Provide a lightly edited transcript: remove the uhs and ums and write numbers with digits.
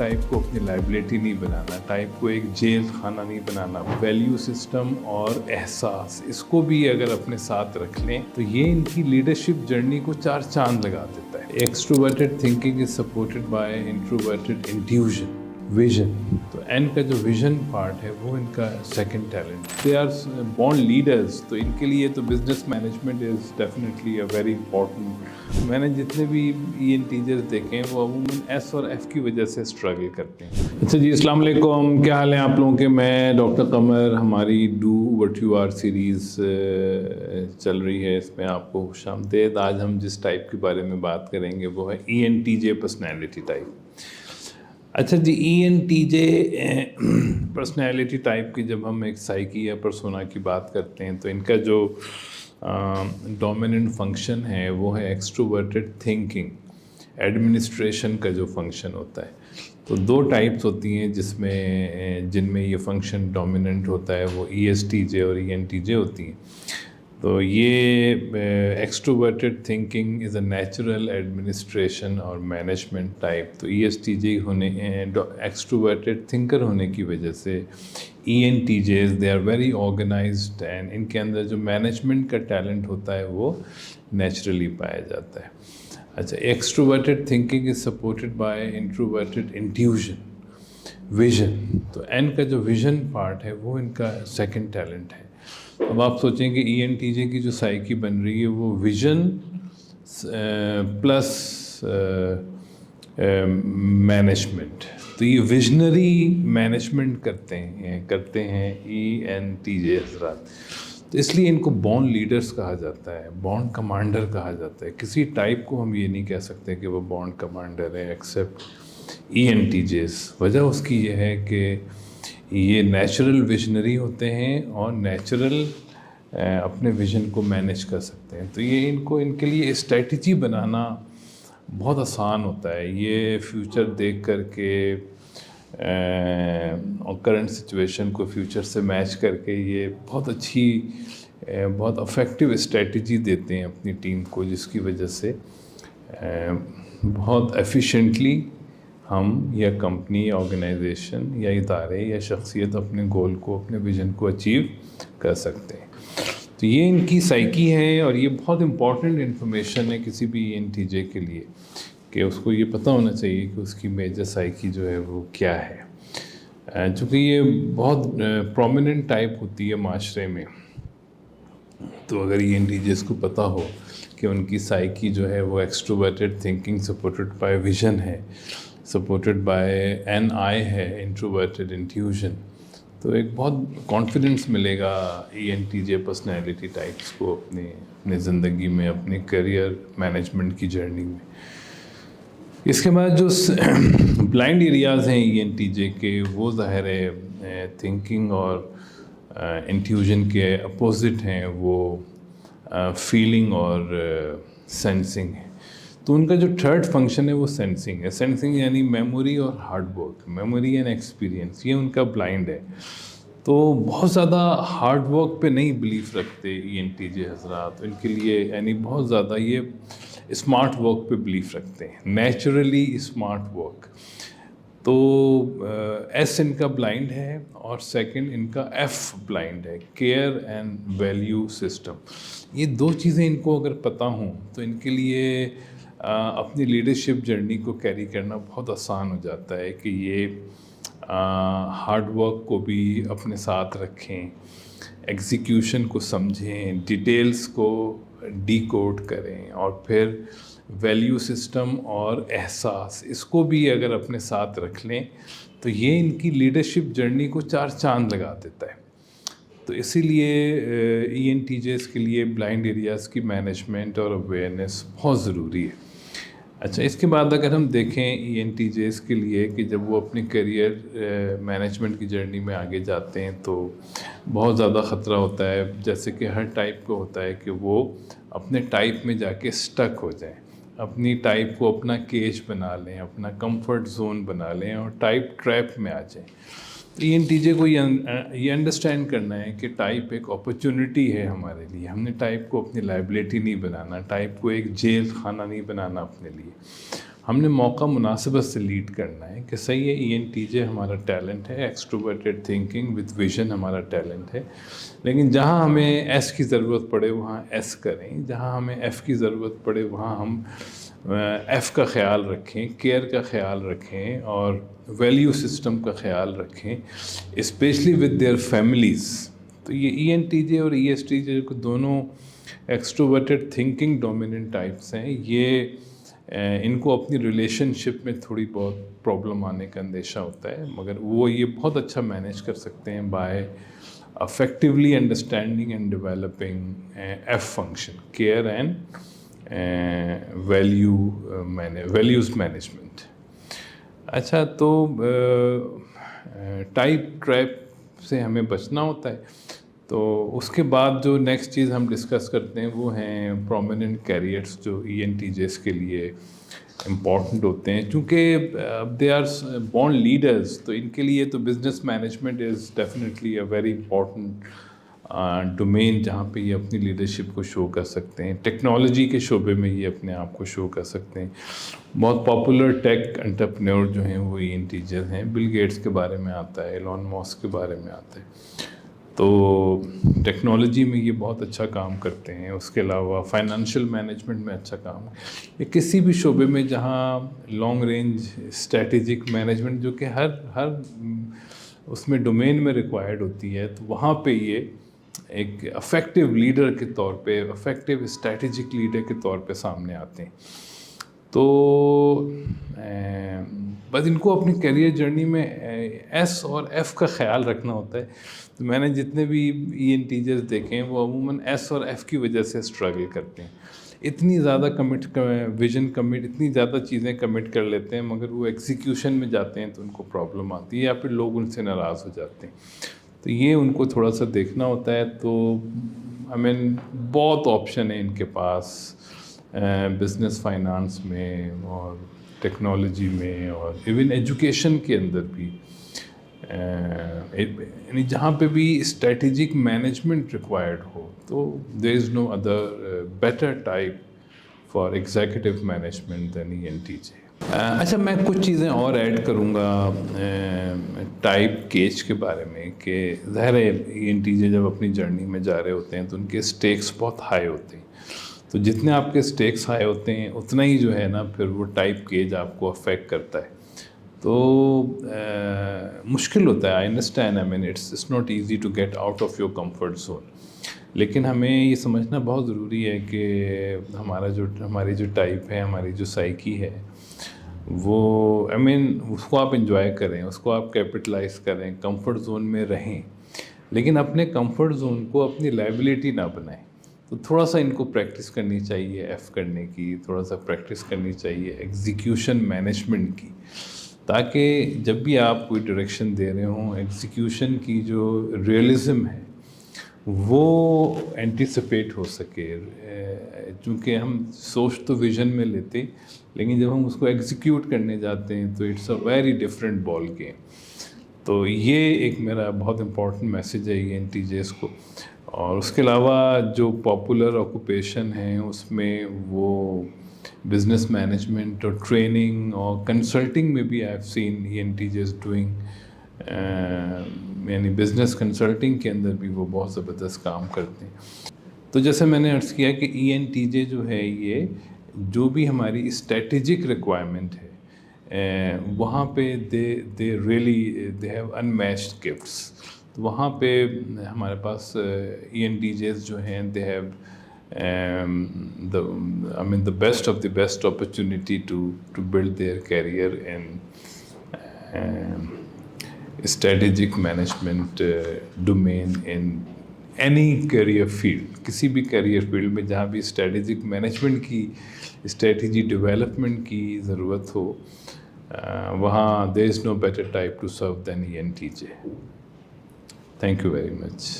Type को अपनी liability नहीं बनाना, टाइप को एक जेल खाना नहीं बनाना। वैल्यू सिस्टम और एहसास, इसको भी अगर अपने साथ रख लें तो ये इनकी लीडरशिप जर्नी को 4 चांद लगा देता है। Extroverted thinking is supported by introverted intuition, vision. तो एन का जो विजन पार्ट है वो इनका second talent. They are born leaders, तो इनके लिए तो business management is definitely a very important. मैंने जितने भी ENTJs देखे हैं वो अमूमन S और F की वजह से स्ट्रगल करते हैं। अच्छा जी, अस्सलाम वालेकुम, क्या हाल है आप लोगों के? मैं डॉक्टर कमर, हमारी do what you R series चल रही है, इसमें आपको खुशामदीद। आज हम जिस टाइप के बारे में बात करेंगे वो है ENTJ पर्सनैलिटी टाइप। अच्छा जी, ENTJ पर्सनैलिटी टाइप की जब हम एक साइकी या पर्सोना की बात करते हैं तो इनका जो डोमिनेंट फंक्शन है वो है एक्सट्रोवर्टेड थिंकिंग, एडमिनिस्ट्रेशन का जो फंक्शन होता है। तो 2 टाइप्स होती हैं जिनमें ये फंक्शन डोमिनेंट होता है, वो ESTJ और ENTJ होती हैं। तो ये extroverted thinking is a natural administration और मैनेजमेंट टाइप। तो ESTJ होने, एक्सट्रोवर्टेड थिंकर होने की वजह से ENTJs they are very organised and इनके अंदर जो मैनेजमेंट का टैलेंट होता है वो नेचुरली पाया जाता है। अच्छा, extroverted thinking is supported by introverted intuition, vision. तो N का जो विजन पार्ट है वो इनका सेकंड टैलेंट है। अब आप सोचें कि ENTJ की जो साइकी बन रही है वो विजन प्लस मैनेजमेंट, तो ये विजनरी मैनेजमेंट करते हैं ENTJ हज़रात। तो इसलिए इनको बॉर्न लीडर्स कहा जाता है, बॉर्न कमांडर कहा जाता है। किसी टाइप को हम ये नहीं कह सकते कि वो बॉर्न कमांडर है एक्सेप्ट ENTJs। वजह उसकी ये है कि ये नेचुरल विजनरी होते हैं और नेचुरल अपने विजन को मैनेज कर सकते हैं। तो ये इनके लिए स्ट्रेटजी बनाना बहुत आसान होता है। ये फ्यूचर देख कर के और करंट सिचुएशन को फ्यूचर से मैच करके ये बहुत अच्छी, बहुत इफ़ेक्टिव स्ट्रेटजी देते हैं अपनी टीम को, जिसकी वजह से बहुत एफिशिएंटली हम या कंपनी, ऑर्गेनाइजेशन या इदारे या शख्सियत अपने गोल को, अपने विज़न को अचीव कर सकते हैं। तो ये इनकी साइकी है और ये बहुत इम्पॉर्टेंट इन्फॉर्मेशन है किसी भी ENTJ के लिए कि उसको ये पता होना चाहिए कि उसकी मेजर साइकी जो है वो क्या है। चूँकि ये बहुत प्रोमिनेंट टाइप होती है माशरे में, तो अगर ENTJs को पता हो कि उनकी साइकी जो है वो extroverted thinking supported by vision है, सपोर्टेड बाय NI है, इंट्रोवर्टेड इंट्यूजन, तो एक बहुत कॉन्फिडेंस मिलेगा ENTJ पर्सनैलिटी टाइप्स को अपने ज़िंदगी में, अपने करियर मैनेजमेंट की जर्नी में। इसके बाद जो ब्लाइंड एरियाज़ हैं ENTJ के, वो ज़ाहिर है थिंकिंग और इंट्यूजन के अपोजिट हैं, वो फीलिंग और सेंसिंग है। तो उनका जो थर्ड फंक्शन है वो सेंसिंग है। सेंसिंग यानी मेमोरी और hard work, memory and experience, ये उनका ब्लाइंड है। तो बहुत ज़्यादा हार्ड वर्क पे नहीं बिलीव रखते ENTJ हज़रात। इनके लिए यानी बहुत ज़्यादा ये स्मार्ट वर्क पे बिलीव रखते हैं, नेचुरली स्मार्ट वर्क। तो S इनका ब्लाइंड है और सेकंड इनका F ब्लाइंड है, केयर एंड वैल्यू सिस्टम। ये 2 चीज़ें इनको अगर पता हों तो इनके लिए अपनी लीडरशिप जर्नी को कैरी करना बहुत आसान हो जाता है कि ये हार्ड वर्क को भी अपने साथ रखें, एग्जीक्यूशन को समझें, डिटेल्स को डीकोड करें और फिर वैल्यू सिस्टम और एहसास, इसको भी अगर अपने साथ रख लें तो ये इनकी लीडरशिप जर्नी को 4 चांद लगा देता है। तो इसीलिए ENTJs के लिए ब्लाइंड एरियाज़ की मैनेजमेंट और अवेयरनेस बहुत ज़रूरी है। अच्छा, इसके बाद अगर हम देखें ENTJs के लिए कि जब वो अपनी करियर मैनेजमेंट की जर्नी में आगे जाते हैं तो बहुत ज़्यादा ख़तरा होता है, जैसे कि हर टाइप को होता है कि वो अपने टाइप में जाके स्टक हो जाएं, अपनी टाइप को अपना केज बना लें, अपना कंफर्ट जोन बना लें और टाइप ट्रैप में आ जाएं। तो ENTJ को ये अंडरस्टैंड करना है कि टाइप एक अपॉर्चुनिटी है हमारे लिए। हमने टाइप को अपनी लाइबिलिटी नहीं बनाना, टाइप को एक जेल खाना नहीं बनाना अपने लिए। ہم نے موقع مناسبت سے لیڈ کرنا ہے کہ صحیح ہے ENTJ ہمارا ٹیلنٹ ہے, ایکسٹروورٹیڈ تھنکنگ وتھ ویژن ہمارا ٹیلنٹ ہے, لیکن جہاں ہمیں ایس کی ضرورت پڑے وہاں ایس کریں, جہاں ہمیں ایف کی ضرورت پڑے وہاں ہم ایف کا خیال رکھیں, کیئر کا خیال رکھیں اور ویلیو سسٹم کا خیال رکھیں, اسپیشلی ود دیئر فیملیز. تو یہ ENTJ اور ESTJ کو دونوں ایکسٹروورٹیڈ تھنکنگ ڈومیننٹ ٹائپس ہیں. یہ ان کو اپنی ریلیشن شپ میں تھوڑی بہت پرابلم آنے کا اندیشہ ہوتا ہے, مگر وہ یہ بہت اچھا مینیج کر سکتے ہیں by effectively understanding and developing F function, care and values management. اچھا, تو ٹائپ ٹریپ سے ہمیں بچنا ہوتا ہے. تو اس کے بعد جو نیکسٹ چیز ہم ڈسکس کرتے ہیں وہ ہیں پرومیننٹ کیریئرس جو ENTJs کے لیے امپورٹنٹ ہوتے ہیں, چونکہ دے آر بورن لیڈرز. تو ان کے لیے تو business management is definitely a very important domain جہاں پہ یہ اپنی لیڈرشپ کو شو کر سکتے ہیں. ٹیکنالوجی کے شعبے میں یہ اپنے آپ کو شو کر سکتے ہیں. بہت پاپولر ٹیک انٹرپرینور جو ہیں وہ ENTJs ہیں. بل گیٹس کے بارے میں آتا ہے, ایلون ماسک کے بارے میں آتا ہے. تو ٹیکنالوجی میں یہ بہت اچھا کام کرتے ہیں. اس کے علاوہ فائنانشیل مینجمنٹ میں اچھا کام ہے, یا کسی بھی شعبے میں جہاں لانگ رینج اسٹریٹجک مینجمنٹ جو کہ ہر اس میں ڈومین میں ریکوائرڈ ہوتی ہے, تو وہاں پہ یہ ایک افیکٹو لیڈر کے طور پہ, افیکٹو اسٹریٹجک لیڈر کے طور پہ سامنے آتے ہیں. تو بس ان کو اپنی کیریئر جرنی میں ایس اور ایف کا خیال رکھنا ہوتا ہے. تو میں نے جتنے بھی ENTJs دیکھے ہیں وہ عموماً ایس اور ایف کی وجہ سے اسٹرگل کرتے ہیں. اتنی زیادہ ویژن کمٹ, اتنی زیادہ چیزیں کمٹ کر لیتے ہیں, مگر وہ ایگزیکیوشن میں جاتے ہیں تو ان کو پرابلم آتی ہے, یا پھر لوگ ان سے ناراض ہو جاتے ہیں. تو یہ ان کو تھوڑا سا دیکھنا ہوتا ہے. تو بہت آپشن ہے ان کے پاس بزنس فائنانس میں اور ٹیکنالوجی میں اور ایون ایجوکیشن کے اندر بھی, یعنی جہاں پہ بھی اسٹریٹجک مینجمنٹ ریکوائرڈ ہو. تو there is no other better type for executive management than ENTJ. اچھا, میں کچھ چیزیں اور ایڈ کروں گا ٹائپ کیج کے بارے میں, کہ ظاہر ہے ENTJ جب اپنی جرنی میں جا رہے ہوتے ہیں تو ان کے اسٹیکس بہت ہائی ہوتے ہیں. تو جتنے آپ کے اسٹیکس ہائی ہوتے ہیں اتنا ہی جو ہے نا پھر وہ ٹائپ کیج آپ کو افیکٹ کرتا ہے. تو مشکل ہوتا ہے. I understand, it's not easy to get out of your comfort zone. لیکن ہمیں یہ سمجھنا بہت ضروری ہے کہ ہماری جو ٹائپ ہے, ہماری جو سائیکی ہے, وہ اس کو آپ انجوائے کریں, اس کو آپ کیپٹلائز کریں, کمفرٹ زون میں رہیں, لیکن اپنے کمفرٹ زون کو اپنی لائبلٹی نہ بنائیں. تو تھوڑا سا ان کو پریکٹس کرنی چاہیے ایف کرنے کی, تھوڑا سا پریکٹس کرنی چاہیے ایگزیکیوشن مینجمنٹ کی, تاکہ جب بھی آپ کوئی ڈائریکشن دے رہے ہوں ایگزیکیوشن کی جو ریئلزم ہے وہ اینٹیسپیٹ ہو سکے. چونکہ ہم سوچ تو ویژن میں لیتے, لیکن جب ہم اس کو ایگزیکیوٹ کرنے جاتے ہیں تو it's a very different ball game. تو یہ ایک میرا بہت امپورٹنٹ میسیج ہے ENTJs کو. اور اس کے علاوہ جو پاپولر آکوپیشن ہیں اس میں وہ بزنس مینجمنٹ اور ٹریننگ اور کنسلٹنگ میں بھی I have seen ENTJs doing, یعنی بزنس کنسلٹنگ کے اندر بھی وہ بہت زبردست کام کرتے ہیں. تو جیسے میں نے عرض کیا کہ ENTJ جو ہے یہ جو بھی ہماری اسٹریٹجک ریکوائرمنٹ ہے وہاں پہ دے ہیو انمیچڈ گفٹس. تو وہاں پہ ہمارے پاس ENTJs جو ہیں they have the best of the best opportunity to build their career in strategic management domain in any career field. کسی بھی career field میں جہاں بھی strategic management کی, strategy development کی ضرورت ہو, وہاں there is no better type to serve than ENTJ. Thank you very much.